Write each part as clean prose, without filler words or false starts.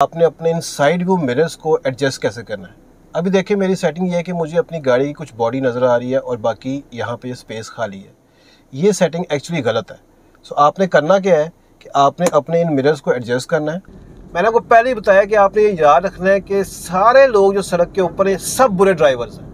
आपने अपने इन side view mirrors को एडजस्ट कैसे करना है। अभी देखिए मेरी सेटिंग ये है कि मुझे अपनी गाड़ी की कुछ बॉडी नज़र आ रही है और बाकी यहाँ पे स्पेस खाली है। ये सेटिंग एक्चुअली गलत है। सो आपने करना क्या है कि आपने अपने इन मिरर्स को एडजस्ट करना है। मैंने आपको पहले ही बताया कि आपने ये याद रखना है कि सारे लोग जो सड़क के ऊपर हैं सब बुरे ड्राइवर्स हैं।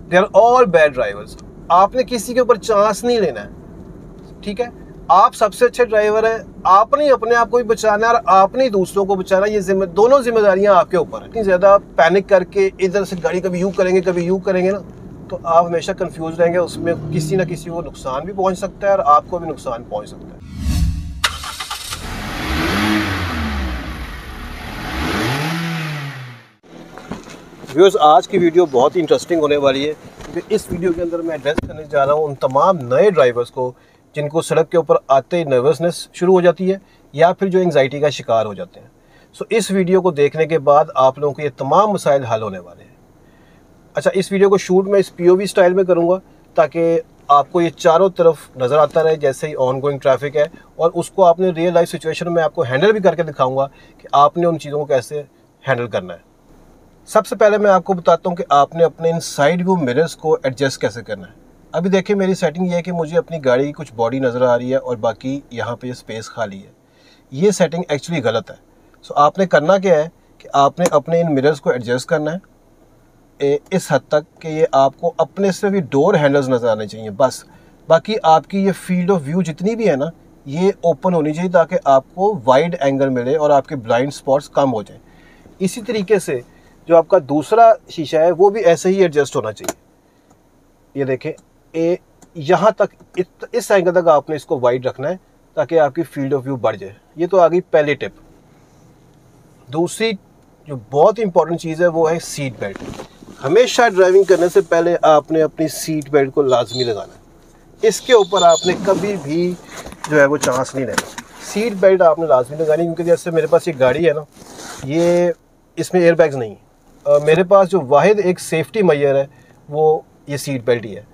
They are all bad drivers. आपने किसी के ऊपर चांस नहीं लेना है, ठीक है। आप सबसे अच्छे ड्राइवर हैं। आपने अपने आप को भी बचाना है और आपने दूसरों को बचाना। ये दोनों जिम्मेदारियां आपके ऊपर हैं। इतनी ज़्यादा पैनिक करके इधर से गाड़ी कभी यूँ करेंगे कभी यूँ करेंगे ना, तो आप हमेशा कंफ्यूज रहेंगे। उसमें किसी ना किसी को नुकसान भी पहुंच सकता है और आपको भी नुकसान पहुंच सकता है। व्यूअर्स, आज की वीडियो बहुत ही इंटरेस्टिंग होने वाली है क्योंकि इस वीडियो के अंदर मैं एड्रेस करने जा रहा हूँ उन तमाम नए ड्राइवर्स को जिनको सड़क के ऊपर आते ही नर्वसनेस शुरू हो जाती है या फिर जो एंग्जाइटी का शिकार हो जाते हैं। सो इस वीडियो को देखने के बाद आप लोगों के ये तमाम मसाइल हल होने वाले हैं। अच्छा, इस वीडियो को शूट मैं इस POV स्टाइल में करूँगा ताकि आपको ये चारों तरफ नज़र आता रहे जैसे ही ऑन गोइंग ट्रैफिक है, और उसको आपने रियल लाइफ सिचुएशन में आपको हैंडल भी करके दिखाऊँगा कि आपने उन चीज़ों को कैसे हैंडल करना है। सबसे पहले मैं आपको बताता हूँ कि आपने अपने इन साइड व्यू मिरर्स को एडजस्ट कैसे करना है। अभी देखिए मेरी सेटिंग ये है कि मुझे अपनी गाड़ी की कुछ बॉडी नज़र आ रही है और बाकी यहाँ पे स्पेस खाली है। ये सेटिंग एक्चुअली गलत है। सो आपने करना क्या है कि आपने अपने इन मिरर्स को एडजस्ट करना है इस हद तक कि ये आपको अपने सिर्फ ये डोर हैंडल्स नज़र आने चाहिए बस। बाकी आपकी ये फील्ड ऑफ व्यू जितनी भी है ना, ये ओपन होनी चाहिए ताकि आपको वाइड एंगल मिले और आपके ब्लाइंड स्पॉट्स कम हो जाएँ। इसी तरीके से जो आपका दूसरा शीशा है वो भी ऐसे ही एडजस्ट होना चाहिए। ये देखें, यहाँ तक इस एंगल तक आपने इसको वाइड रखना है ताकि आपकी फील्ड ऑफ व्यू बढ़ जाए। ये तो आ गई पहली टिप। दूसरी जो बहुत ही इंपॉर्टेंट चीज़ है वो है सीट बेल्ट। हमेशा ड्राइविंग करने से पहले आपने अपनी सीट बेल्ट को लाजमी लगाना है। इसके ऊपर आपने कभी भी जो है वो चांस नहीं लेना। सीट बेल्ट आपने लाजमी लगानी, क्योंकि जैसे मेरे पास ये गाड़ी है ना, ये इसमें एयर बैग्स नहीं है। मेरे पास जो वाहिद एक सेफ्टी मेजर है वो ये सीट बेल्ट ही है।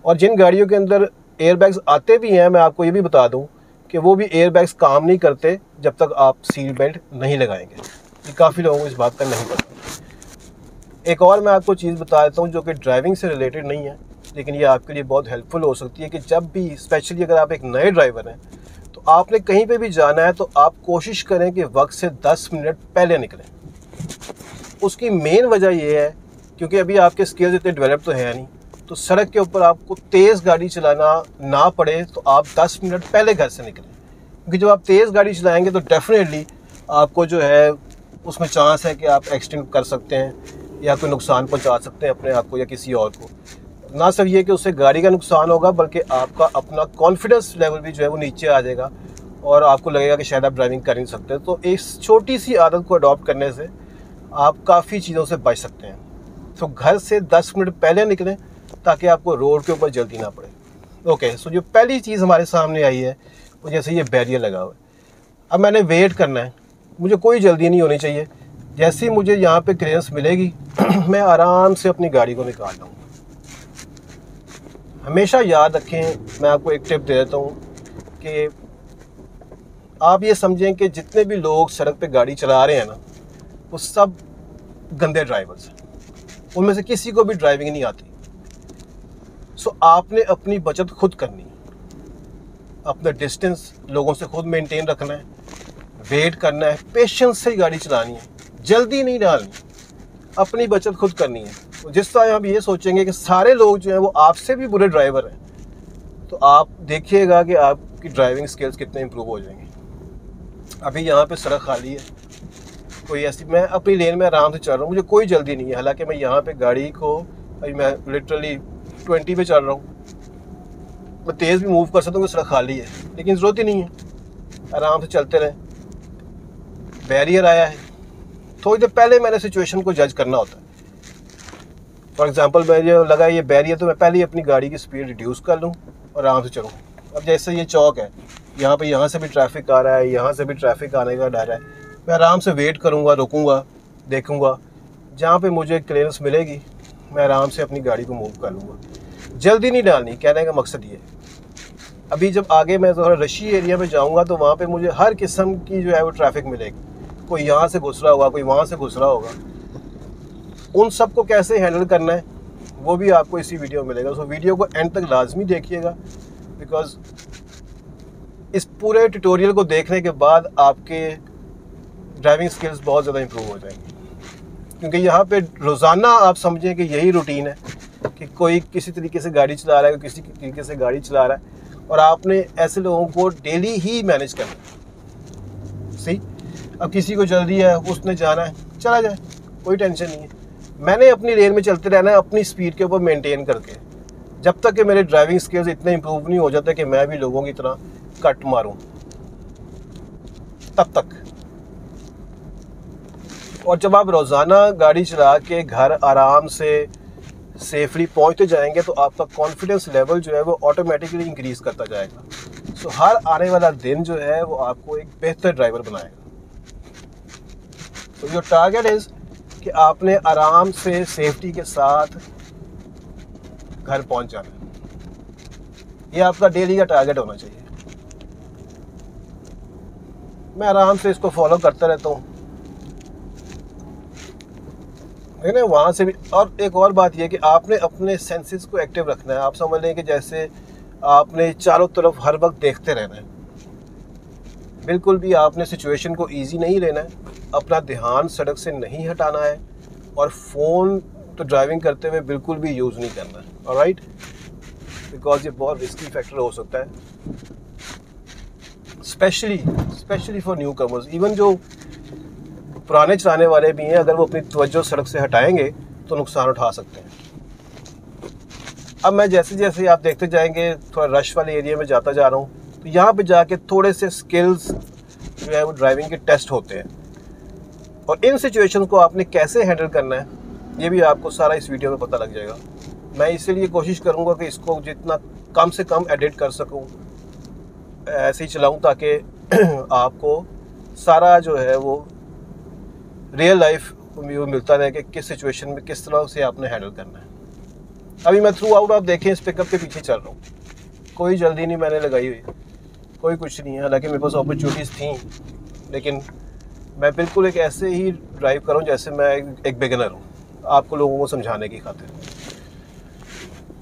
और जिन गाड़ियों के अंदर एयर बैग्स आते भी हैं, मैं आपको ये भी बता दूं कि वो भी एयर बैग्स काम नहीं करते जब तक आप सीट बेल्ट नहीं लगाएंगे। ये काफ़ी लोगों को इस बात का नहीं पता। एक और मैं आपको चीज़ बता देता हूँ जो कि ड्राइविंग से रिलेटेड नहीं है, लेकिन ये आपके लिए बहुत हेल्पफुल हो सकती है कि जब भी, स्पेशली अगर आप एक नए ड्राइवर हैं, तो आपने कहीं पर भी जाना है तो आप कोशिश करें कि वक्त से 10 मिनट पहले निकलें। उसकी मेन वजह यह है क्योंकि अभी आपके स्किल्स इतने डेवलप तो है नहीं, तो सड़क के ऊपर आपको तेज़ गाड़ी चलाना ना पड़े तो आप 10 मिनट पहले घर से निकलें। क्योंकि जब आप तेज़ गाड़ी चलाएंगे तो डेफिनेटली आपको जो है उसमें चांस है कि आप एक्सीडेंट कर सकते हैं या कोई नुकसान पहुंचा सकते हैं अपने आप को या किसी और को। ना सिर्फ ये कि उससे गाड़ी का नुकसान होगा, बल्कि आपका अपना कॉन्फिडेंस लेवल भी जो है वो नीचे आ जाएगा और आपको लगेगा कि शायद आप ड्राइविंग कर नहीं सकते। तो इस छोटी सी आदत को अडॉप्ट करने से आप काफ़ी चीज़ों से बच सकते हैं। तो घर से 10 मिनट पहले निकलें ताकि आपको रोड के ऊपर जल्दी ना पड़े। ओके, सो जो पहली चीज़ हमारे सामने आई है वो जैसे ये बैरियर लगा हुआ है। अब मैंने वेट करना है, मुझे कोई जल्दी नहीं होनी चाहिए। जैसे ही मुझे यहाँ पे क्लियरेंस मिलेगी मैं आराम से अपनी गाड़ी को निकाल लूँगा। हमेशा याद रखें, मैं आपको एक टिप दे देता हूँ कि आप ये समझें कि जितने भी लोग सड़क पे गाड़ी चला रहे हैं ना, वो सब गंदे ड्राइवर्स हैं। उनमें से किसी को भी ड्राइविंग नहीं आती। सो आपने अपनी बचत खुद करनी है, अपना डिस्टेंस लोगों से खुद मेंटेन रखना है, वेट करना है, पेशेंस से गाड़ी चलानी है, जल्दी नहीं डालनी, अपनी बचत खुद करनी है। जिस तरह आप ये सोचेंगे कि सारे लोग जो हैं वो आपसे भी बुरे ड्राइवर हैं, तो आप देखिएगा कि आपकी ड्राइविंग स्किल्स कितने इंप्रूव हो जाएंगे। अभी यहाँ पे सड़क खाली है, कोई ऐसी, मैं अपनी लेन में आराम से चल रहा हूँ, मुझे कोई जल्दी नहीं है। हालांकि मैं यहाँ पे गाड़ी को, अभी मैं लिटरली 20 पे चल रहा हूँ, मैं तेज़ भी मूव कर सकता हूँ, सड़क खाली है, लेकिन ज़रूरत ही नहीं है, आराम से चलते रहें। बैरियर आया है, थोड़ी देर पहले मैंने सिचुएशन को जज करना होता है। फॉर एग्जांपल मुझे लगा ये बैरियर, तो मैं पहले ही अपनी गाड़ी की स्पीड रिड्यूस कर लूँ और आराम से चलूँ। अब जैसे ये चौक है, यहाँ से भी ट्रैफिक आ रहा है, यहाँ से भी ट्रैफिक आने का डर है, मैं आराम से वेट करूँगा, रुकूँगा, देखूँगा, जहाँ पे मुझे क्लियरेंस मिलेगी मैं आराम से अपनी गाड़ी को मूव कर लूँगा। जल्दी नहीं डालनी, कहने का मकसद ये है। अभी जब आगे मैं थोड़ा रशी एरिया में जाऊँगा तो वहाँ पे मुझे हर किस्म की जो है वो ट्रैफिक मिलेगी। कोई यहाँ से घुस रहा होगा, कोई वहाँ से घुस रहा होगा, उन सब को कैसे हैंडल करना है वो भी आपको इसी वीडियो में मिलेगा। सो वीडियो को एंड तक लाजमी देखिएगा, बिकॉज इस पूरे ट्यूटोरियल को देखने के बाद आपके ड्राइविंग स्किल्स बहुत ज़्यादा इंप्रूव हो जाएंगे। क्योंकि यहाँ पे रोज़ाना आप समझें कि यही रूटीन है कि कोई किसी तरीके से गाड़ी चला रहा है, कोई किसी तरीके से गाड़ी चला रहा है, और आपने ऐसे लोगों को डेली ही मैनेज करना है। सही, अब किसी को जल्दी है, उसने जाना है, चला जाए, कोई टेंशन नहीं है। मैंने अपनी लेन में चलते रहना है, अपनी स्पीड के ऊपर मेंटेन करके, जब तक कि मेरे ड्राइविंग स्किल्स इतने इंप्रूव नहीं हो जाते कि मैं भी लोगों की तरह कट मारूं, तब तक। और जब आप रोज़ाना गाड़ी चला के घर आराम से सेफली पहुंचते जाएंगे तो आपका कॉन्फिडेंस लेवल जो है वो ऑटोमेटिकली इंक्रीज करता जाएगा। सो हर आने वाला दिन जो है वो आपको एक बेहतर ड्राइवर बनाएगा। तो योर टारगेट इज़ कि आपने आराम से सेफ्टी के साथ घर पहुंच जाना है। ये आपका डेली का टारगेट होना चाहिए। मैं आराम से इसको फॉलो करता रहता हूँ, है ना। वहाँ से भी, और एक और बात यह कि आपने अपने सेंसेस को एक्टिव रखना है। आप समझ लें कि जैसे आपने चारों तरफ हर वक्त देखते रहना है। बिल्कुल भी आपने सिचुएशन को इजी नहीं लेना है, अपना ध्यान सड़क से नहीं हटाना है, और फ़ोन तो ड्राइविंग करते हुए बिल्कुल भी यूज़ नहीं करना है, ऑलराइट, बिकॉज ये बहुत रिस्की फैक्टर हो सकता है, specially for new commerce. Even जो पुराने चलाने वाले भी हैं, अगर वो अपनी तवज्जो सड़क से हटाएंगे तो नुकसान उठा सकते हैं। अब मैं जैसे जैसे आप देखते जाएंगे, थोड़ा रश वाले एरिया में जाता जा रहा हूँ, तो यहाँ पे जाके थोड़े से स्किल्स जो है वो ड्राइविंग के टेस्ट होते हैं, और इन सिचुएशंस को आपने कैसे हैंडल करना है ये भी आपको सारा इस वीडियो में पता लग जाएगा। मैं इसीलिए कोशिश करूँगा कि इसको जितना कम से कम एडिट कर सकूँ ऐसे ही चलाऊँ, ताकि आपको सारा जो है वो रियल लाइफ व्यू मिलता रहे कि किस सिचुएशन में किस तरह से आपने हैंडल करना है। अभी मैं थ्रू आउट, आप देखें, इस पिकअप के पीछे चल रहा हूँ, कोई जल्दी नहीं मैंने लगाई हुई, कोई कुछ नहीं है। हालांकि मेरे पास अपॉर्चुनिटीज़ थी, लेकिन मैं बिल्कुल एक ऐसे ही ड्राइव कर रहा हूँ जैसे मैं एक बिगिनर हूँ, आपको लोगों को समझाने की खातिर।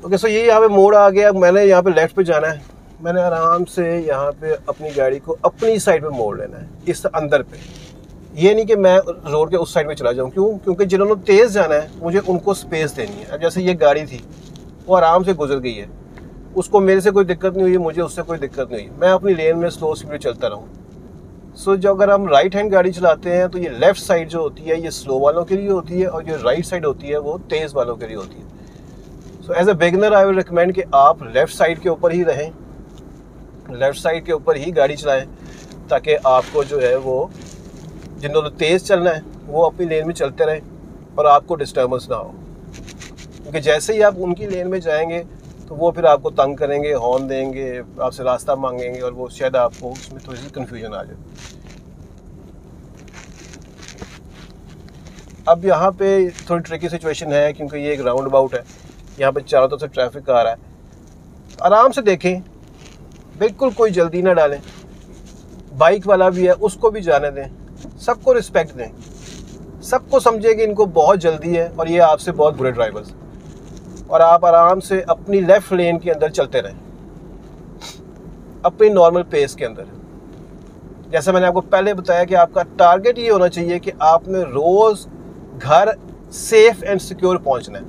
ओके, सो ये यहाँ पे मोड़ आ गया, मैंने यहाँ पे लेफ़्ट पे जाना है। मैंने आराम से यहाँ पे अपनी गाड़ी को अपनी साइड पे मोड़ लेना है, इस अंदर पे। ये नहीं कि मैं रोड के उस साइड में चला जाऊँ, क्योंकि जिन्होंने तेज़ जाना है मुझे उनको स्पेस देनी है। अब जैसे ये गाड़ी थी वो आराम से गुजर गई है, उसको मेरे से कोई दिक्कत नहीं हुई, मुझे उससे कोई दिक्कत नहीं हुई, मैं अपनी लेन में स्लो स्पीड में चलता रहूँ। सो जो अगर हम राइट हैंड गाड़ी चलाते हैं तो ये लेफ़्ट साइड जो होती है ये स्लो वालों के लिए होती है, और जो राइट साइड होती है वो तेज़ वालों के लिए होती है। So as a beginner I will recommend कि आप लेफ़्ट साइड के ऊपर ही रहें, लेफ़्ट साइड के ऊपर ही गाड़ी चलाएं, ताकि आपको जो है वो जिनको तेज़ चलना है वो अपनी लेन में चलते रहें और आपको डिस्टर्बेंस ना हो। क्योंकि जैसे ही आप उनकी लेन में जाएंगे तो वो फिर आपको तंग करेंगे, हॉर्न देंगे, आपसे रास्ता मांगेंगे, और वो शायद आपको उसमें थोड़ी सी कन्फ्यूजन आ जाए। अब यहाँ पे थोड़ी ट्रिकी सिचुएशन है, क्योंकि ये एक राउंड अबाउट है, यहाँ पे चारों तरफ से ट्रैफिक आ रहा है। आराम से देखें, बिल्कुल कोई जल्दी ना डालें, बाइक वाला भी है उसको भी जाने दें, सबको रिस्पेक्ट दें, सबको समझें कि इनको बहुत जल्दी है और ये आपसे बहुत बुरे ड्राइवर्स, और आप आराम से अपनी लेफ़्ट लेन के अंदर चलते रहें, अपनी नॉर्मल पेस के अंदर। जैसा मैंने आपको पहले बताया कि आपका टारगेट ये होना चाहिए कि आपने रोज़ घर सेफ एंड सिक्योर पहुंचना है,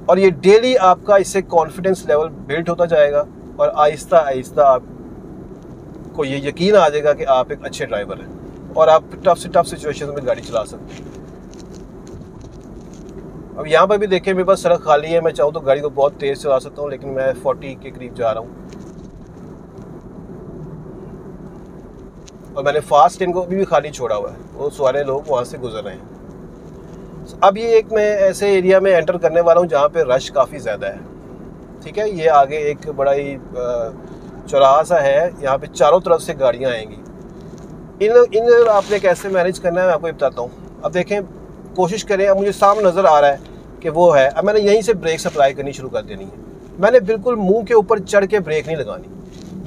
और ये डेली आपका इससे कॉन्फिडेंस लेवल बिल्ड होता जाएगा, और आहिस्ता आहिस्ता आपको ये यकीन आ जाएगा कि आप एक अच्छे ड्राइवर हैं और आप टफ से टफ सिचुएशन में गाड़ी चला सकते हैं। अब यहाँ पर भी देखें, मेरे पास सड़क खाली है, मैं चाहूँ तो गाड़ी को बहुत तेज़ चला सकता हूँ, लेकिन मैं 40 के करीब जा रहा हूँ, और मैंने फास्ट लेन को भी खाली छोड़ा हुआ है, वो सारे लोग वहाँ से गुजर रहे हैं। अब ये एक मैं ऐसे एरिया में एंटर करने वाला हूँ जहाँ पे रश काफ़ी ज़्यादा है। ठीक है, ये आगे एक बड़ा ही चौराहा सा है, यहाँ पे चारों तरफ से गाड़ियाँ आएंगी। इन आपने कैसे मैनेज करना है मैं आपको बताता हूँ। अब देखें, कोशिश करें, अब मुझे सामने नज़र आ रहा है कि वो है, अब मैंने यहीं से ब्रेक अप्लाई करनी शुरू कर देनी है। मैंने बिल्कुल मुंह के ऊपर चढ़ के ब्रेक नहीं लगानी,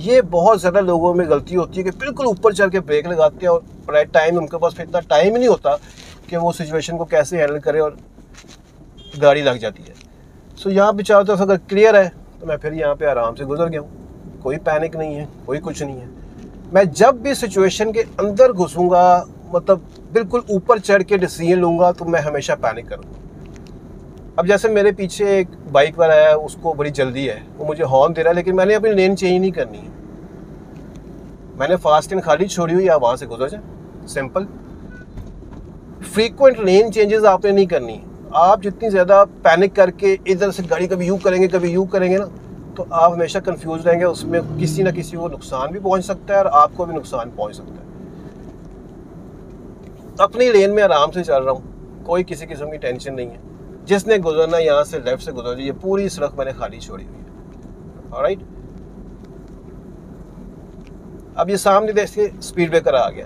ये बहुत ज़्यादा लोगों में गलती होती है कि बिल्कुल ऊपर चढ़ के ब्रेक लगाते हैं और राइट टाइम उनके पास फिर इतना टाइम ही नहीं होता कि वो सिचुएशन को कैसे हैंडल करे और गाड़ी लग जाती है। सो यहाँ पे चारों तरफ अगर क्लियर है तो मैं फिर यहाँ पे आराम से गुजर गया हूँ, कोई पैनिक नहीं है, कोई कुछ नहीं है। मैं जब भी सिचुएशन के अंदर घुसूँगा, मतलब बिल्कुल ऊपर चढ़ के डिसीजन लूँगा, तो मैं हमेशा पैनिक करूँगा। अब जैसे मेरे पीछे एक बाइक वाला है, उसको बड़ी जल्दी है, वो मुझे हॉर्न दे रहा है, लेकिन मैंने अपनी लेन चेंज नहीं करनी है। मैंने फास्ट लेन खाली छोड़ी हुई, आप वहाँ से गुजर जाए, सिंपल। फ्रीक्वेंट लेन चेंजेस आपने नहीं करनी। आप जितनी ज़्यादा पैनिक करके इधर से गाड़ी कभी यूँ करेंगे कभी यूँ करेंगे ना, तो आप हमेशा कंफ्यूज रहेंगे, उसमें किसी ना किसी को नुकसान भी पहुँच सकता है और आपको भी नुकसान पहुँच सकता है। अपनी लेन में आराम से चल रहा हूँ, कोई किसी किस्म की टेंशन नहीं है। जिसने गुजरना यहाँ से लेफ्ट से गुजर जाइए, पूरी सड़क मैंने खाली छोड़ी हुई है। ऑलराइट, अब ये सामने देखिए स्पीड ब्रेकर आ गया।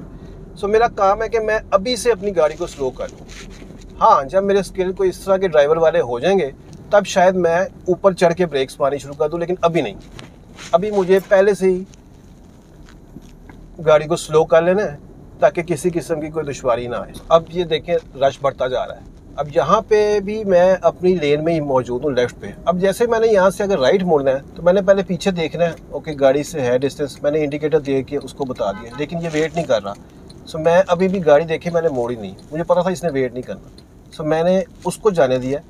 सो मेरा काम है कि मैं अभी से अपनी गाड़ी को स्लो कर लूँ। हाँ, जब मेरे स्किल को इस तरह के ड्राइवर वाले हो जाएंगे तब शायद मैं ऊपर चढ़ के ब्रेक्स मारनी शुरू कर दूँ, लेकिन अभी नहीं। अभी मुझे पहले से ही गाड़ी को स्लो कर लेना है ताकि किसी किस्म की कोई दुश्वारी ना आए। अब ये देखें रश बढ़ता जा रहा है। अब यहाँ पे भी मैं अपनी लेन में ही मौजूद हूँ, लेफ्ट पे। अब जैसे मैंने यहाँ से अगर राइट मोड़ना है तो मैंने पहले पीछे देखना है, ओके गाड़ी से है डिस्टेंस, मैंने इंडिकेटर दे के उसको बता दिया, लेकिन ये वेट नहीं कर रहा। सो मैं अभी भी गाड़ी देखी, मैंने मोड़ी नहीं, मुझे पता था इसने वेट नहीं करना। सो मैंने उसको जाने दिया,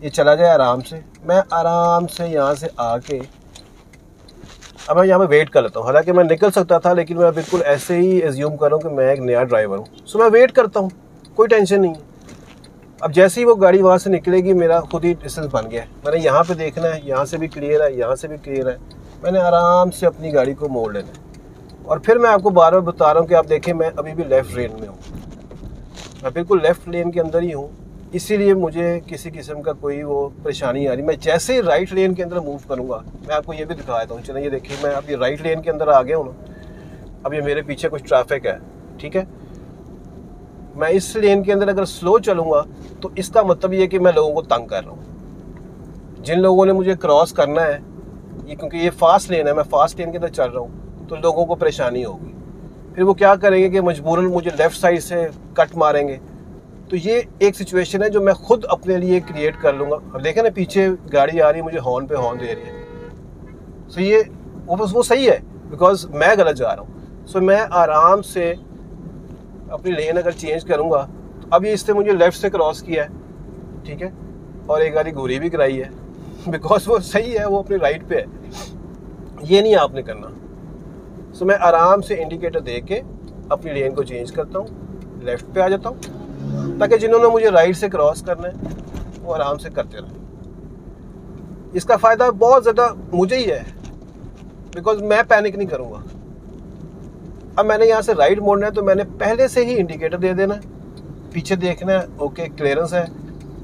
ये चला जाए आराम से। मैं आराम से यहाँ से आके अब मैं यहाँ पे वेट कर लेता हूँ। हालांकि मैं निकल सकता था, लेकिन मैं बिल्कुल ऐसे ही एज्यूम कर रहा हूँ कि मैं एक नया ड्राइवर हूँ। सो मैं वेट करता हूँ, कोई टेंशन नहीं है। अब जैसे ही वो गाड़ी वहाँ से निकलेगी, मेरा खुद ही डिस्टेंस बन गया है। मैंने यहाँ पे देखना है, यहाँ से भी क्लियर है, यहाँ से भी क्लियर है। मैंने आराम से अपनी गाड़ी को मोड़ लेना है। और फिर मैं आपको बार बार बता रहा हूँ कि आप देखें मैं अभी भी लेफ़्ट लेन में हूँ, मैं बिल्कुल लेफ़्ट लेन के अंदर ही हूँ, इसीलिए मुझे किसी किस्म का कोई वो परेशानी आ रही। मैं जैसे ही राइट लेन के अंदर मूव करूँगा, मैं आपको ये भी दिखा देता हूँ। चलिए ये देखिए, मैं अब ये राइट लेन के अंदर आ गया हूँ ना। अब ये मेरे पीछे कुछ ट्रैफिक है, ठीक है। मैं इस लेन के अंदर अगर स्लो चलूँगा तो इसका मतलब ये है कि मैं लोगों को तंग कर रहा हूँ। जिन लोगों ने मुझे क्रॉस करना है, ये क्योंकि ये फास्ट लेन है, मैं फास्ट लेन के अंदर चल रहा हूँ, तो लोगों को परेशानी होगी। फिर वो क्या करेंगे कि मजबूरन मुझे लेफ़्ट साइड से कट मारेंगे। तो ये एक सिचुएशन है जो मैं खुद अपने लिए क्रिएट कर लूँगा। अब देखें ना, पीछे गाड़ी आ रही है, मुझे हॉर्न पे हॉर्न दे रही है। सो ये वो सही है, बिकॉज मैं गलत जा रहा हूँ। सो मैं आराम से अपनी लेन अगर चेंज करूँगा, तो अभी इससे मुझे लेफ़्ट से क्रॉस किया है, ठीक है, और एक गाड़ी घूरी भी कराई है, बिकॉज वो सही है, वो अपनी राइट पे है। ये नहीं आपने करना। सो मैं आराम से इंडिकेटर दे के अपनी लेन को चेंज करता हूँ, लेफ़्ट पे आ जाता हूँ, ताकि जिन्होंने मुझे राइट से क्रॉस करना है वो आराम से करते रहें। इसका फ़ायदा बहुत ज़्यादा मुझे ही है, बिकॉज मैं पैनिक नहीं करूँगा। अब मैंने यहाँ से राइट मोड़ना है तो मैंने पहले से ही इंडिकेटर दे देना है, पीछे देखना है, ओके क्लियरेंस है,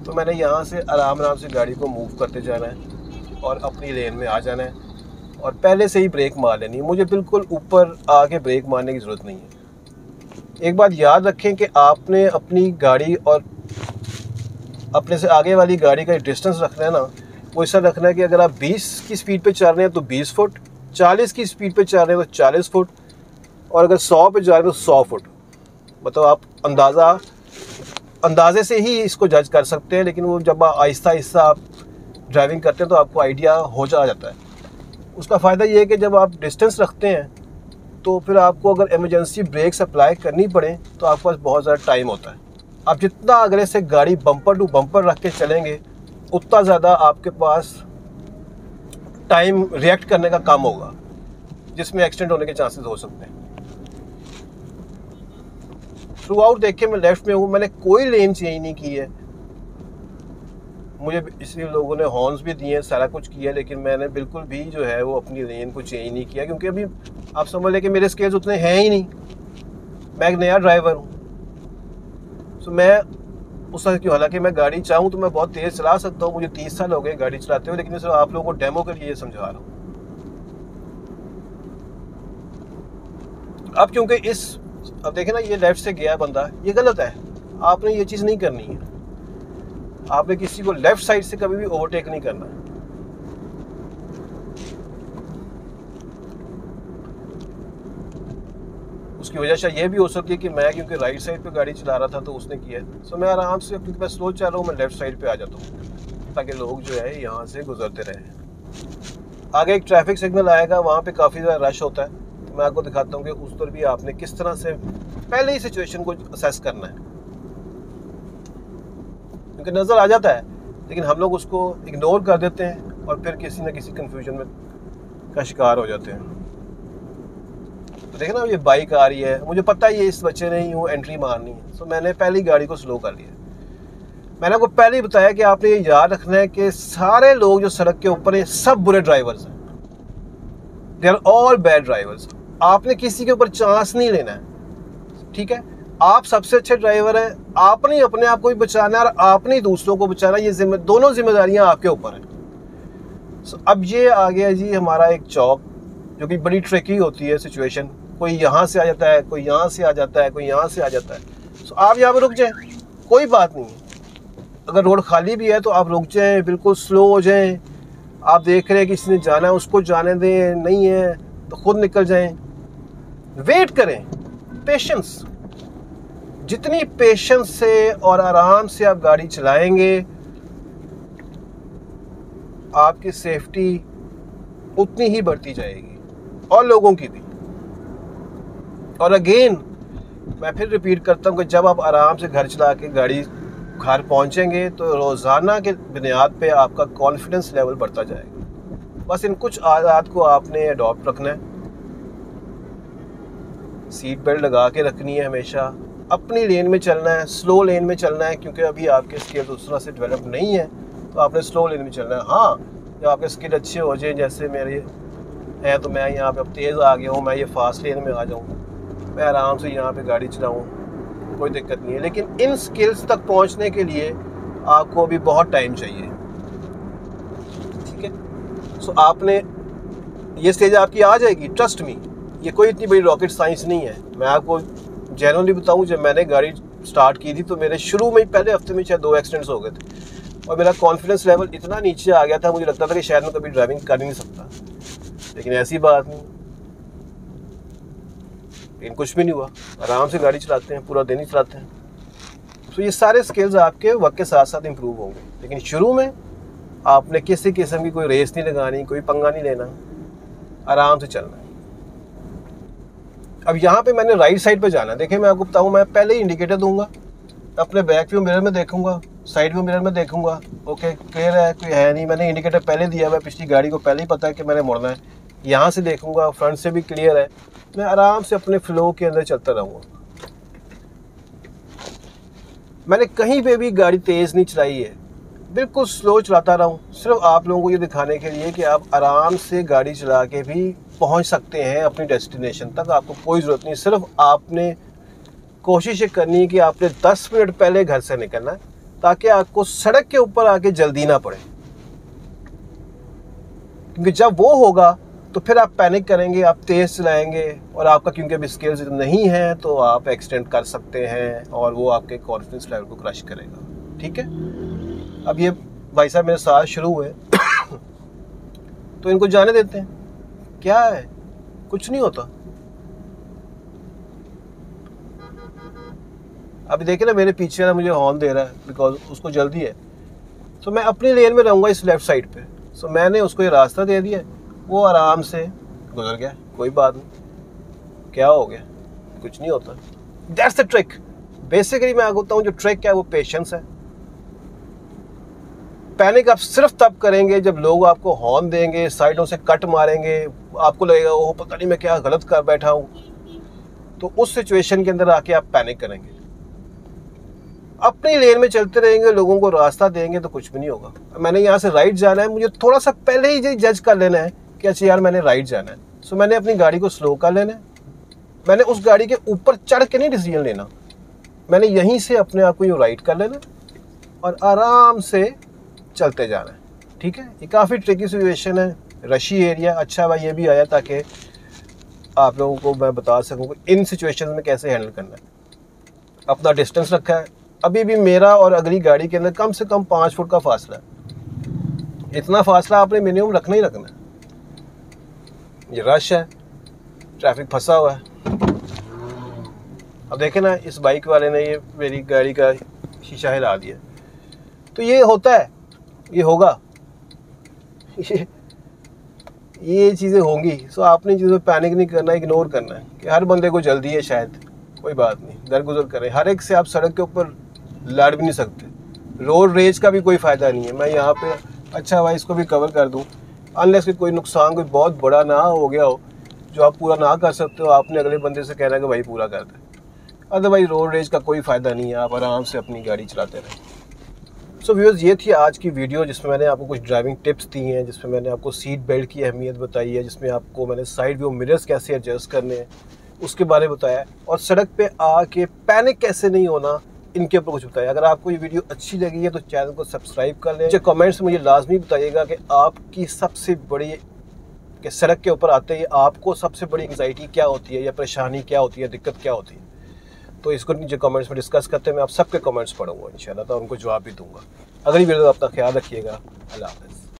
तो मैंने यहाँ से आराम आराम से गाड़ी को मूव करते जाना है और अपनी लेन में आ जाना है और पहले से ही ब्रेक मार लेनी है। मुझे बिल्कुल ऊपर आके ब्रेक मारने की ज़रूरत नहीं है। एक बात याद रखें कि आपने अपनी गाड़ी और अपने से आगे वाली गाड़ी का डिस्टेंस रखना है ना, वो ऐसा रखना है कि अगर आप 20 की स्पीड पे चल रहे हैं तो 20 फुट, 40 की स्पीड पे चल रहे हैं तो 40 फुट, और अगर 100 पे जा रहे हैं तो 100 फुट। मतलब आप अंदाजे से ही इसको जज कर सकते हैं, लेकिन वो जब आहिस्ता आहिस्ता आप ड्राइविंग करते हैं तो आपको आइडिया हो जाता है। उसका फ़ायदा ये है कि जब आप डिस्टेंस रखते हैं तो फिर आपको अगर इमरजेंसी ब्रेक्स अप्लाई करनी पड़े तो आपके पास बहुत ज़्यादा टाइम होता है। आप जितना अगले से गाड़ी बम्पर टू बम्पर रख के चलेंगे, उतना ज़्यादा आपके पास टाइम रिएक्ट करने का कम होगा, जिसमें एक्सीडेंट होने के चांसेस हो सकते हैं। थ्रू आउट देखिए मैं लेफ़्ट में हूँ, मैंने कोई लेन चेंज नहीं की है। मुझे इसलिए लोगों ने हॉर्न्स भी दिए, सारा कुछ किया, लेकिन मैंने बिल्कुल भी जो है वो अपनी लेन को चेंज नहीं किया, क्योंकि अभी आप समझ लें कि मेरे स्केल्स उतने हैं ही नहीं। मैं एक नया ड्राइवर हूँ। सो मैं उस तरह क्यों, हालांकि मैं गाड़ी चाहूँ तो मैं बहुत तेज़ चला सकता हूँ, मुझे 30 साल हो गए गाड़ी चलाते हुए, लेकिन मैं सिर्फ आप लोगों को डेमो के लिए समझा रहा हूँ। अब क्योंकि अब देखें ना, ये लेफ्ट से गया बंदा, ये गलत है। आपने ये चीज़ नहीं करनी है। आपने किसी को लेफ्ट साइड से कभी भी ओवरटेक नहीं करना। उसकी वजह शायद ये भी हो सकती है कि मैं क्योंकि राइट साइड पे गाड़ी चला रहा था तो उसने किया है। सो मैं आराम से, क्योंकि मैं स्लो चल रहा हूँ, मैं लेफ़्ट साइड पे आ जाता हूँ ताकि लोग जो है यहाँ से गुजरते रहें। आगे एक ट्रैफिक सिग्नल आएगा, वहाँ पे काफ़ी ज़्यादा रश होता है, तो मैं आपको दिखाता हूँ कि उस पर भी आपने किस तरह से पहले ही सिचुएशन को असेस करना है, क्योंकि नज़र आ जाता है लेकिन हम लोग उसको इग्नोर कर देते हैं और फिर किसी न किसी कंफ्यूजन में का शिकार हो जाते हैं। तो देखें ना, ये बाइक आ रही है, मुझे पता है ये इस बच्चे ने यूँ एंट्री मारनी है, सो मैंने पहली गाड़ी को स्लो कर लिया। मैंने आपको पहले ही बताया कि आपने ये याद रखना है कि सारे लोग जो सड़क के ऊपर हैं सब बुरे ड्राइवर्स हैं, they are all bad drivers. आपने किसी के ऊपर चांस नहीं लेना है, ठीक है? आप सबसे अच्छे ड्राइवर हैं, आपने ही अपने आप को भी बचाना है और आपने ही दूसरों को बचाना है। ये दोनों जिम्मेदारियां आपके ऊपर हैं। अब ये आ गया जी हमारा एक चौक, जो कि बड़ी ट्रिकी होती है सिचुएशन। कोई यहाँ से आ जाता है, कोई यहाँ से आ जाता है, कोई यहाँ से आ जाता है। सो आप यहाँ पर रुक जाएं, कोई बात नहीं है। अगर रोड खाली भी है तो आप रुक जाएं, बिल्कुल स्लो हो जाएं। आप देख रहे हैं कि किसी ने जाना है, उसको जाने दें, नहीं है तो खुद निकल जाएं। वेट करें, पेशेंस। जितनी पेशेंस से और आराम से आप गाड़ी चलाएंगे, आपकी सेफ्टी उतनी ही बढ़ती जाएगी और लोगों की भी। और अगेन मैं फिर रिपीट करता हूँ कि जब आप आराम से घर चला के गाड़ी घर पहुँचेंगे तो रोज़ाना के बुनियाद पे आपका कॉन्फिडेंस लेवल बढ़ता जाएगा। बस इन कुछ आदत को आपने अडॉप्ट रखना है। सीट बेल्ट लगा के रखनी है हमेशा, अपनी लेन में चलना है, स्लो लेन में चलना है, क्योंकि अभी आपके स्किल उस तरह से डेवलप नहीं है तो आपने स्लो लेन में चलना है। हाँ, जब आपके स्किल अच्छे हो जाए, जैसे मेरे हैं, तो मैं यहाँ पे अब तेज़ आ गया हूँ, मैं ये फास्ट लेन में आ जाऊँ, मैं आराम से यहाँ पे गाड़ी चलाऊँ, कोई दिक्कत नहीं है। लेकिन इन स्किल्स तक पहुँचने के लिए आपको अभी बहुत टाइम चाहिए, ठीक है? सो आपने ये स्टेज आपकी आ जाएगी, ट्रस्ट मी। ये कोई इतनी बड़ी रॉकेट साइंस नहीं है। मैं आपको जेन्युइनली बताऊं, जब मैंने गाड़ी स्टार्ट की थी तो मेरे शुरू में ही पहले हफ्ते में शायद 2 एक्सीडेंट्स हो गए थे और मेरा कॉन्फिडेंस लेवल इतना नीचे आ गया था, मुझे लगता था कि शायद मैं कभी ड्राइविंग कर ही नहीं सकता। लेकिन ऐसी बात नहीं, लेकिन कुछ भी नहीं हुआ। आराम से गाड़ी चलाते हैं, पूरा दिन ही चलाते हैं। तो ये सारे स्किल्स आपके वक्त के साथ साथ इम्प्रूव होंगे, लेकिन शुरू में आपने किसी किस्म की कोई रेस नहीं लगानी, कोई पंगा नहीं लेना, आराम से चलना है। अब यहाँ पे मैंने राइट साइड पे जाना है। देखिए मैं आपको बताऊँ, मैं पहले ही इंडिकेटर दूंगा, अपने बैक व्यू मिरर में देखूंगा, साइड व्यू मिरर में देखूंगा। ओके, क्लियर है, कोई है नहीं। मैंने इंडिकेटर पहले दिया हुआ है, पिछली गाड़ी को पहले ही पता है कि मैंने मुड़ना है। यहाँ से देखूंगा, फ्रंट से भी क्लियर है। मैं आराम से अपने फ्लो के अंदर चलता रहूँगा। मैंने कहीं पे भी गाड़ी तेज़ नहीं चलाई है, बिल्कुल स्लो चलाता रहा हूँ, सिर्फ आप लोगों को ये दिखाने के लिए कि आप आराम से गाड़ी चला के भी पहुँच सकते हैं अपनी डेस्टिनेशन तक। आपको कोई ज़रूरत नहीं, सिर्फ आपने कोशिश करनी है कि आपने 10 मिनट पहले घर से निकलना है ताकि आपको सड़क के ऊपर आके जल्दी ना पड़े, क्योंकि जब वो होगा तो फिर आप पैनिक करेंगे, आप तेज़ चलाएंगे और आपका क्योंकि अभी स्किल्स नहीं है तो आप एक्सीडेंट कर सकते हैं और वो आपके कॉन्फिडेंस लेवल को क्रश करेगा, ठीक है? अब ये भाई साहब मेरे साथ शुरू हुए तो इनको जाने देते हैं। क्या है, कुछ नहीं होता। अभी देखिए ना, मेरे पीछे ना मुझे हॉर्न दे रहा है बिकॉज उसको जल्दी है। सो मैं अपनी लेन में रहूँगा इस लेफ़्ट साइड पे। सो मैंने उसको ये रास्ता दे दिया, वो आराम से गुजर गया, कोई बात नहीं। क्या हो गया, कुछ नहीं होता। That's the trick. बेसिकली मैं आपको बताऊँ, जो ट्रिक है वो पेशेंस है। पैनिक आप सिर्फ तब करेंगे जब लोग आपको हॉर्न देंगे, साइडों से कट मारेंगे, आपको लगेगा ओह पता नहीं मैं क्या गलत कर बैठा हूँ, तो उस सिचुएशन के अंदर आके आप पैनिक करेंगे। अपनी लेन में चलते रहेंगे, लोगों को रास्ता देंगे तो कुछ भी नहीं होगा। मैंने यहाँ से राइट जाना है, मुझे थोड़ा सा पहले ही जज कर लेना है कि अच्छा यार मैंने राइट जाना है। सो मैंने अपनी गाड़ी को स्लो कर लेना है। मैंने उस गाड़ी के ऊपर चढ़ के नहीं डिसीजन लेना, मैंने यहीं से अपने आप को यूँ राइट कर लेना और आराम से चलते जाना है, ठीक है? ये काफ़ी ट्रिकी सिचुएशन है, रशी एरिया। अच्छा भाई ये भी आया ताकि आप लोगों को मैं बता सकूँ कि इन सिचुएशन में कैसे हैंडल करना है। अपना डिस्टेंस रखा है, अभी भी मेरा और अगली गाड़ी के अंदर कम से कम 5 फुट का फासला है। इतना फासला आपने मिनिमम रखना ही रखना है। ये रश है, ट्रैफिक फंसा हुआ है, अब देखें ना, इस बाइक वाले ने ये मेरी गाड़ी का शीशा हिला दिया। तो ये होता है, ये होगा, ये चीज़ें होंगी। सो आपने चीज़ों में पैनिक नहीं करना, इग्नोर करना है कि हर बंदे को जल्दी है, शायद कोई बात नहीं, दरगुजर करें। हर एक से आप सड़क के ऊपर लड़ भी नहीं सकते। रोड रेज का भी कोई फ़ायदा नहीं है। मैं यहाँ पे अच्छा भाई इसको भी कवर कर दूँ, अनलेस कि कोई नुकसान कोई बहुत बड़ा ना हो गया हो जो आप पूरा ना कर सकते हो, आपने अगले बंदे से कहना कि भाई पूरा कर दे। अदरवाइज रोड रेज का कोई फ़ायदा नहीं है, आप आराम से अपनी गाड़ी चलाते रहें। सो व्यूअर्स, ये थी आज की वीडियो जिसमें मैंने आपको कुछ ड्राइविंग टिप्स दी हैं, जिसमें मैंने आपको सीट बेल्ट की अहमियत बताई है, जिसमें आपको मैंने साइड व्यू मिरर्स कैसे एडजस्ट करने हैं उसके बारे में बताया, और सड़क पे आके पैनिक कैसे नहीं होना इनके ऊपर कुछ बताया। अगर आपको ये वीडियो अच्छी लगी है तो चैनल को सब्सक्राइब कर लें। मुझे कमेंट्स में मुझे लाजमी बताइएगा कि आपकी सबसे बड़ी, कि सड़क के ऊपर आते ही आपको सबसे बड़ी एंग्जाइटी क्या होती है, या परेशानी क्या होती है, दिक्कत क्या होती है। तो इसको नीचे कमेंट्स में डिस्कस करते हैं। मैं आप सबके कमेंट्स पढ़ूंगा इंशाल्लाह, तो उनको जवाब भी दूंगा। अगली वीडियो में अपना ख्याल रखिएगा। अल्लाह हाफ़िज़।